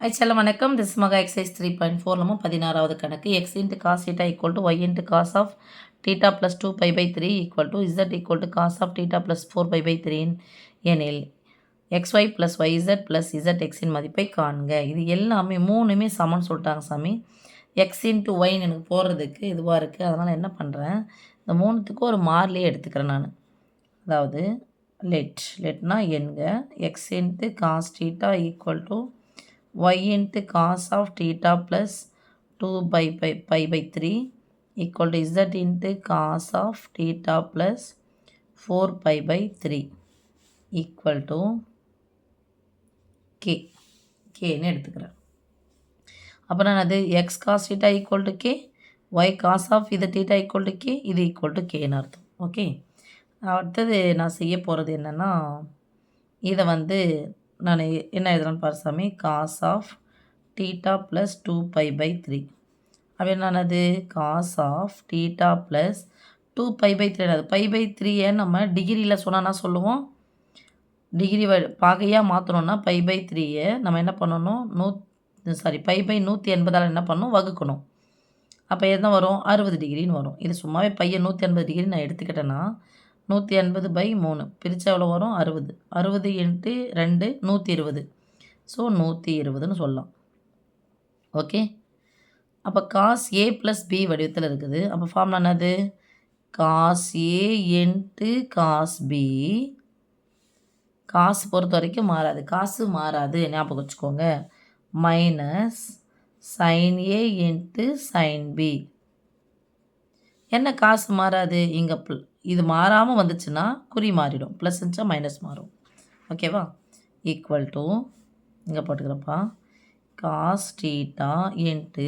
செல்லம் வணக்கம். திஸ் மகா எக்ஸைஸ் 3.4 நம்ம 16வது கணக்கு X into cos theta equal to Y into cos of theta plus 2π/3 equal to Z equal to cos of theta plus 4π/3 எனில் xy plus yz plus zxின் மதிப்பை காண்க. இது எல்லாமே மூணுமே சமன்னு சொல்லிட்டாங்க சாமி. எக்ஸ் இன்ட்டு ஒய்ன்னு எனக்கு போடுறதுக்கு இதுவாக இருக்குது. அதனால் என்ன பண்ணுறேன், இந்த மூணுத்துக்கும் ஒரு மாறிலியே எடுத்துக்கிறேன் நான். அதாவது லெட்னா என்க X into cos theta equal to y into cos of theta plus 2π/3 equal to z into cos of theta plus 4π/3 equal to k. Kன்னு எடுத்துக்கிறேன். அப்போ நான் அது x cos theta equal to k, y cos of இது theta equal to k, இது equal to kன்னு அர்த்தம். Okay, அடுத்தது நான் செய்ய போகிறது என்னென்னா, இதை நான் என்ன எழுதுறேன்னு பாரு சாமி. காஸ் ஆஃப் தீட்டா ப்ளஸ் 2π/3 அப்படி நான் அது காஸ் ஆஃப் தீட்டா ப்ளஸ் 2π/3 அது π/3 நம்ம டிகிரியில் சொன்னால் சொல்லுவோம். டிகிரி பாகையாக மாற்றணுன்னா π/3 நம்ம என்ன பண்ணணும், π/180 என்ன பண்ணணும், வகுக்கணும். அப்போ என்ன வரும், 60 டிகிரின்னு வரும். இது சும்மாவே 180 டிகிரி நான் எடுத்துக்கிட்டேன்னா 180/3 பிரித்தா எவ்வளோ வரும், 60. 60 × 2 120. ஸோ 120ன்னு சொல்லலாம். ஓகே, அப்போ காஸ் ஏ ப்ளஸ் பி வடிவத்தில் இருக்குது. அப்போ ஃபார்முலா என்னது, cos A into cos B. Cos பொறுத்த வரைக்கும் மாறாது, காசு மாறாது, ஞாபகம் வச்சுக்கோங்க. Minus sine A into sine B. என்ன காசு மாறாது, இங்கே இது மாறாமல் வந்துச்சுன்னா குறி மாறிடும், ப்ளஸ் இருந்துச்சா மைனஸ் மாறும். ஓகேவா, ஈக்குவல் டு இங்கே போட்டுக்கிறப்பா காஸ் தீட்டா இன்ட்டு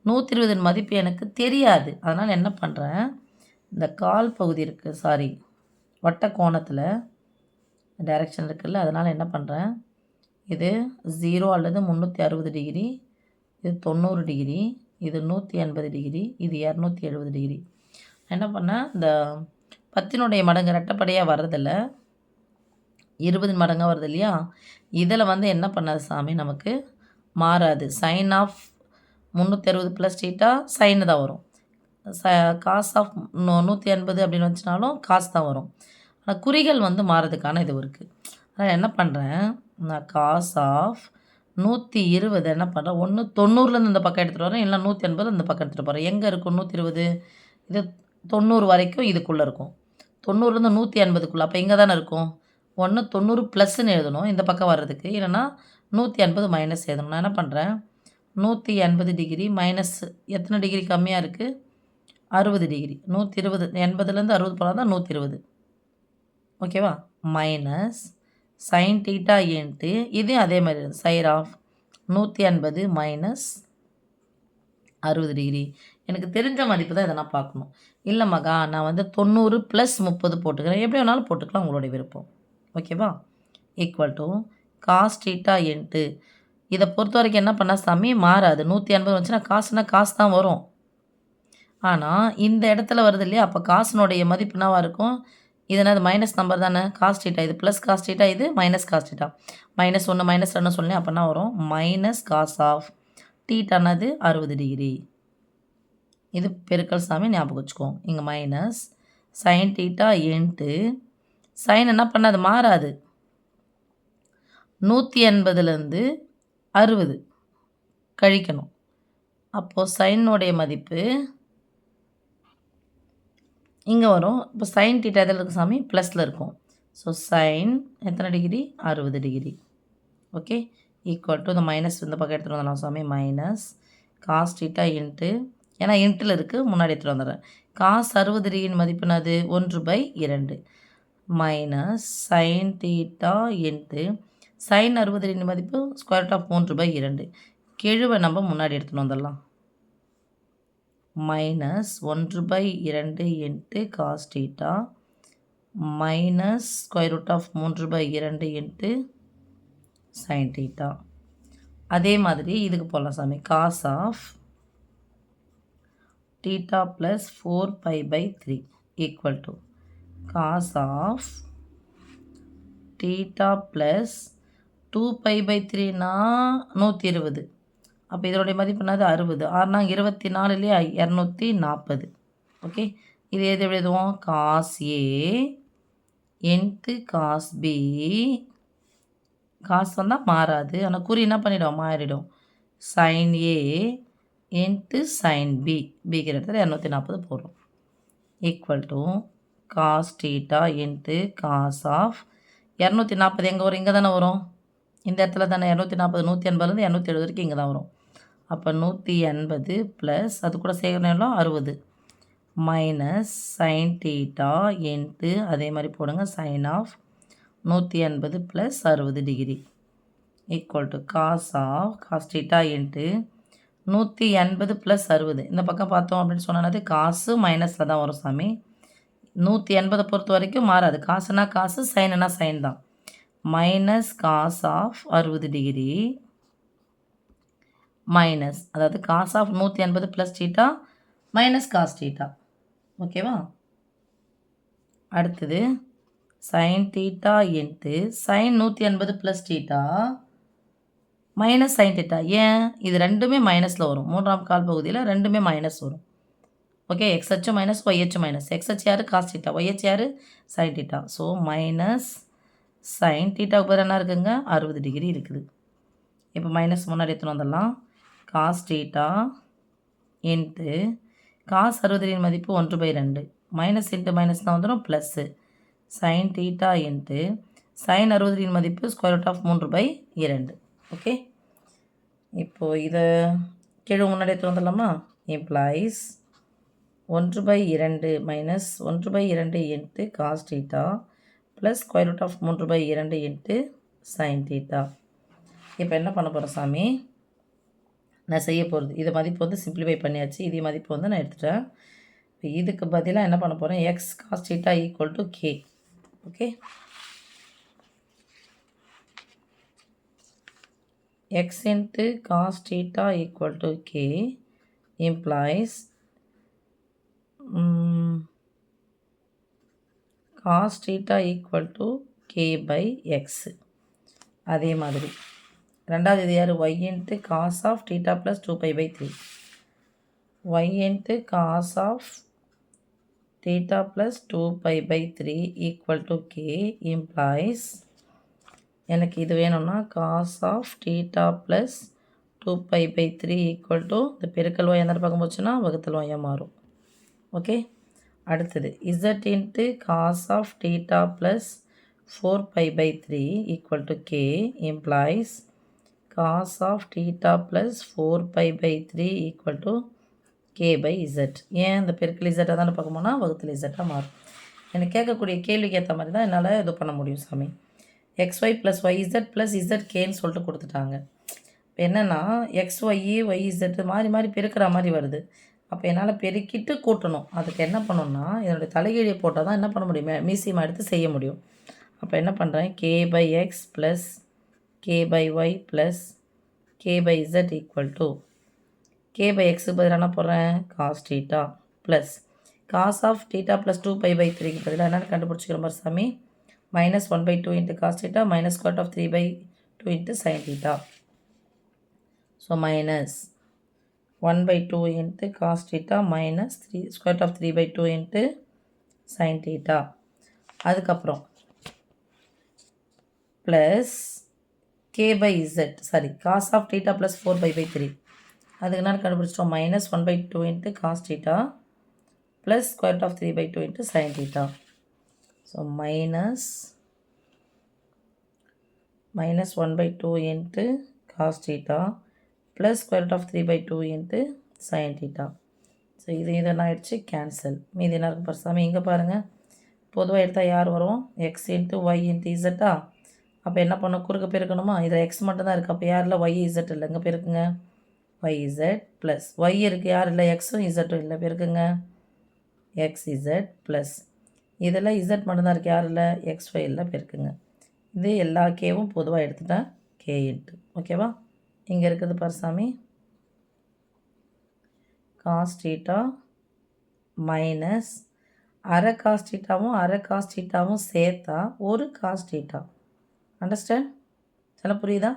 120 மதிப்பு எனக்கு தெரியாது. அதனால் என்ன பண்ணுறேன், இந்த கால் பகுதி இருக்குது, வட்ட கோணத்தில் டைரக்ஷன் இருக்குல்ல, அதனால் என்ன பண்ணுறேன், இது 0 அல்லது 360 டிகிரி, இது 90 டிகிரி, இது 180 டிகிரி, இது 270 டிகிரி. என்ன பண்ணேன், இந்த 10 மடங்கு ரெட்டைப்படையாக வர்றதில்ல, 20 மடங்காக வருது இல்லையா, இதில் என்ன பண்ணாது சாமி, நமக்கு மாறாது. Sine of 360 plus theta sine தான் வரும். காஸ் ஆஃப் 180 அப்படின்னு வச்சுனாலும் காசு தான் வரும். ஆனால் குறிகள் மாறதுக்கான இது இருக்குது. அதனால் என்ன பண்ணுறேன், நான் காஸ் ஆஃப் 120 என்ன பண்ணுறேன், ஒன்று 90லேருந்து இந்த பக்கம் எடுத்துகிட்டு வரேன், இல்லை 180 இந்த பக்கம் எடுத்துகிட்டு போகிறேன். எங்கே இருக்கும் 120, இது 90 வரைக்கும் இதுக்குள்ளே இருக்கும், 90லேருந்து 180க்குள்ளே. அப்போ இங்கே தானே இருக்கும். ஒன்று 90 ப்ளஸ்ன்னு எழுதணும் இந்த பக்கம் வர்றதுக்கு, இல்லைன்னா 180 மைனஸ் எழுதணும். நான் என்ன பண்ணுறேன், 180 டிகிரி மைனஸ் எத்தனை டிகிரி கம்மியாக இருக்குது, 60 டிகிரி. 120 80லேருந்து 60 போனால் தான் 120. ஓகேவா, மைனஸ் சைன் தீட்டா இன்ட்டு இதையும் அதே மாதிரி சைன் ஆஃப் 180 மைனஸ் 60 டிகிரி. எனக்கு தெரிஞ்ச மதிப்பு தான் இதை நான் பார்க்கணும். இல்லை மகா, நான் 90 ப்ளஸ் 30 போட்டுக்கிறேன், எப்படி வேணாலும் போட்டுக்கலாம், உங்களுடைய விருப்பம். ஓகேவா, equal to cos theta into இதை பொறுத்த வரைக்கும் என்ன பண்ணால் சாமி மாறாது. 180 வந்துச்சுன்னா காசுனா காசு தான் வரும். ஆனால் இந்த இடத்துல வருது இல்லையா, அப்போ காசுனுடைய மதிப்பு என்னவாக இருக்கும், இது மைனஸ் நம்பர் தானே, காஸ் தீட்டா இது ப்ளஸ் காஸ் தீட்டா, இது மைனஸ் காஸ் தீட்டா. -1 -2 சொல்லி அப்போ என்ன வரும், மைனஸ் காஸ் ஆஃப் தீட்டானது 60 டிகிரி. இது பெருக்கல் சாமி, ஞாபகம் வச்சுக்கோங்க. இங்கே minus sine theta into sign என்ன பண்ணாது, மாறாது. 180லேருந்து 60 கழிக்கணும். அப்போது சைனுடைய மதிப்பு இங்கே வரும். இப்போ சைன் தீட்டா எதில் இருக்குது சாமி, ப்ளஸில் இருக்கும். ஸோ சைன் எத்தனை degree, 60 degree. Okay, equal to இந்த மைனஸ் இந்த பக்கம் எடுத்துகிட்டு வந்துடலாம் சாமி. மைனஸ் காஸ் தீட்டா இன்ட்டு, ஏன்னா இன்ட்டில் இருக்குது, முன்னாடி எடுத்துகிட்டு வந்துடுறேன். காஸ் 60 டிகிரியின் மதிப்பு என்னது, 1/2 minus sine theta into sine 60 degree மதிப்பு ஸ்கொயர் ஆஃப் 3/2. கெழுவை நம்ம முன்னாடி எடுத்துகிட்டு வந்துடலாம். Minus 1/2 into cos theta minus square root of 3/2 into sine theta. அதே மாதிரி இதுக்கு போகலாம் சாமி. Cos of theta plus 4π/3 equal to cos of theta plus 2π/3னா 120. அப்போ இதனுடைய மதிப்பு என்னது 60. 6 24 இல்லையா 240. ஓகே, இது எது எழுதுவோம் cos A into cos B. Cos வந்தால் மாறாது, ஆனால் குறி என்ன பண்ணிடும் மாறிடும். Sine A into sine B, பிங்கிற இடத்துல 240 போடுறோம். Equal to cos theta into cos of 240 எங்கே வரும், இங்கே தானே வரும், இந்த இடத்துல தானே 240 180 270 வரைக்கும் இங்கே தான் வரும். அப்போ 180 ப்ளஸ் அது கூட சேர்க்கணும் 60 மைனஸ் சைன் டீட்டா இன்ட்டு அதே மாதிரி போடுங்க sine of 180 plus 60 degree equal to cos of cos theta into 180 plus 60. இந்த பக்கம் பார்த்தோம் அப்படின்னு சொன்னது காசு மைனஸில் தான் வரும் சாமி. 180 பொறுத்த வரைக்கும் மாறாது, காசுனா காசு சைனுனா சைன் தான். Minus cos of 60 degree minus, அதாவது cos of 180 plus theta minus cos theta. ஓகேவா, அடுத்தது sine theta into sine 180 plus theta minus sine theta. ஏன் இது ரெண்டுமே மைனஸில் வரும், மூன்றாம் கால் பகுதியில் ரெண்டுமே மைனஸ் வரும். ஓகே, எக்ஸ் அச்சு மைனஸ் ஒய் அச்சு மைனஸ். எக்ஸ் அச்சு யார் காஸ் டீட்டா, ஒய் அச்சு யார் sine theta. So minus sine டீட்டாவுக்கு பதில் என்ன இருக்குங்க 60 டிகிரி இருக்குது. இப்போ மைனஸ் முன்னாடி எடுத்துன்னு வந்துடலாம். காஸ் டீட்டா இன்ட்டு காஸ் 60 மதிப்பு 1/2 மைனஸ் இன்ட்டு மைனஸ் தான் வந்துடும் plus sign theta into sine 60 மதிப்பு ஸ்கொயர் ரூட் ஆஃப் 3/2. ஓகே, இப்போது இதை கீழே முன்னாடி எடுத்து வந்துடலாமா. Implies 1/2 minus 1/2 into cos theta plus square root of 3/2 into sine theta. இப்போ என்ன பண்ண போகிறேன் சாமி, நான் செய்ய போகிறது இது மதிப்பு வந்து சிம்பிளிஃபை பண்ணியாச்சு, இது மதிப்பு வந்து நான் எடுத்துட்டேன். இப்போ இதுக்கு பதிலாக என்ன பண்ண போகிறேன், X cos theta equal to K. Okay, X into cos theta equal to K implies cos theta equal to K by X. அதே மாதிரி ரெண்டாவது இது யார் Y into cos of theta plus 2π/3 Y into cos of theta plus 2π/3 equal to K implies எனக்கு இது வேணும்னா cos of theta plus 2π/3 equal to இந்த பெருக்கல் ஒய் அந்த பக்கம் போச்சுன்னா வகுத்தல் ஒய்யாக மாறும். ஓகே, அடுத்தது Z into cos of theta plus 4π/3 equal to K implies cos of theta plus 4π/3 equal to k by z. ஏன் இந்த பெருக்கல் z தானே பார்க்க போனால் வகுத்தல் z மாறும். எனக்கு கேட்கக்கூடிய கேள்விக்கு ஏற்ற மாதிரி தான் என்னால் இது பண்ண முடியும் சாமி. xy ப்ளஸ் yz ப்ளஸ் zkன்னு சொல்லிட்டு கொடுத்துட்டாங்க. இப்போ என்னென்னா xy yz மாறி மாறி பெருக்கிற மாதிரி வருது. அப்போ என்னால் பெருக்கிட்டு கூட்டணும். அதுக்கு என்ன பண்ணணும்னா இதனுடைய தலைகீழியை போட்டால் தான் என்ன பண்ண முடியும், மீசியமாக எடுத்து செய்ய முடியும். அப்போ என்ன பண்ணுறேன், k/x plus k/y plus k/z equal to k/x பதிலாக என்ன போடுறேன் cos theta plus cos of theta plus 2π/3 பதிலாக என்ன கண்டுபிடிச்சிக்கிற மாதிரி சாமி minus 1/2 into cos theta minus square root of 3/2 into sin theta. So minus 1/2 into cos theta minus square root of 3/2 into sin theta. அதுக்கப்புறம் plus k/z sorry cos of theta plus 4π/3 அதுக்கு என்ன கண்டுபிடிச்சிட்டோம் minus 1/2 into cos theta plus square root of 3/2 into sin theta. So minus 1/2 into cos theta plus square root of 3/2 into sin theta. So இது என்ன ஆயிடுச்சு cancel. மீதி என்ன இருக்கு பர்சாமி இங்கே பாருங்கள், பொதுவாக எடுத்தால் யார் வரும் எக்ஸ் இன்ட்டு ஒய் இன்ட்டு இசட்டா. அப்போ என்ன பண்ணணும், குறுக்க பெருக்கணுமா, இதில் எக்ஸ் மட்டும்தான் இருக்குது. அப்போ யாரில் ஒய் இசட் இல்லை, இங்கே பெருக்குங்க ஒய் இசட் ப்ளஸ் ஒய் இருக்குது, யார் இல்லை எக்ஸும் இசட்டும் இல்லை, பெருக்குங்க எக்ஸ் இசட் ப்ளஸ் இதில் இசட் மட்டும்தான் இருக்குது, யார் இல்லை எக்ஸ் ஒய் இல்லை, பெருக்குங்க. இது எல்லா கேவும் பொதுவாக எடுத்துட்டேன் கே இன்ட்டு. ஓகேவா, இங்கே இருக்குது பர்சாமி காஸ் டீட்டா மைனஸ் அரை காஸ் டீட்டாவும் சேர்த்தா ஒரு காஸ் டீட்டா. அண்டர்ஸ்டாண்ட்? எல்லாம் புரியுதா?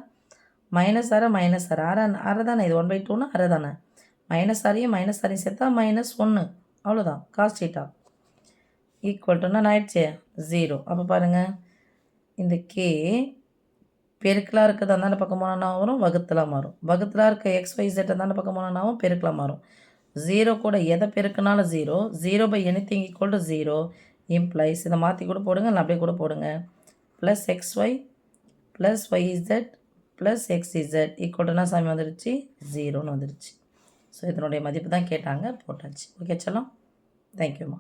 மைனஸ் அரை மைனஸ் அரை அரை அரை தானே, இது 1/2னா அரை தானே. மைனஸ் அரையும் சேர்த்தா -1, அவ்வளோதான். காஸ் தீட்டா ஈக்குவல் டுன்னா ஆயிடுச்சு 0. அப்போ பாருங்கள், இந்த கே பெருக்கலாக இருக்கிறது அந்தாண்ட பக்கம் போனால் வரும், வகுத்தலாக மாறும். வகுத்தலாக இருக்க XYZ அந்தாண்ட பக்கம் போனாலும் பெருக்கலாக மாறும். 0 கூட எதை பெருக்கினாலும் 0, 0/anything = 0 இம்ப்ளைஸ், இதை மாற்றி கூட போடுங்க, இல்லை அப்படியே கூட போடுங்க. +XY + YZ + XZ = சாமி வந்துடுச்சு 0ன்னு வந்துடுச்சு. ஸோ இதனுடைய மதிப்பு தான் கேட்டாங்க, போட்டாச்சு. ஓகே செல்லம், தேங்க்யூம்மா.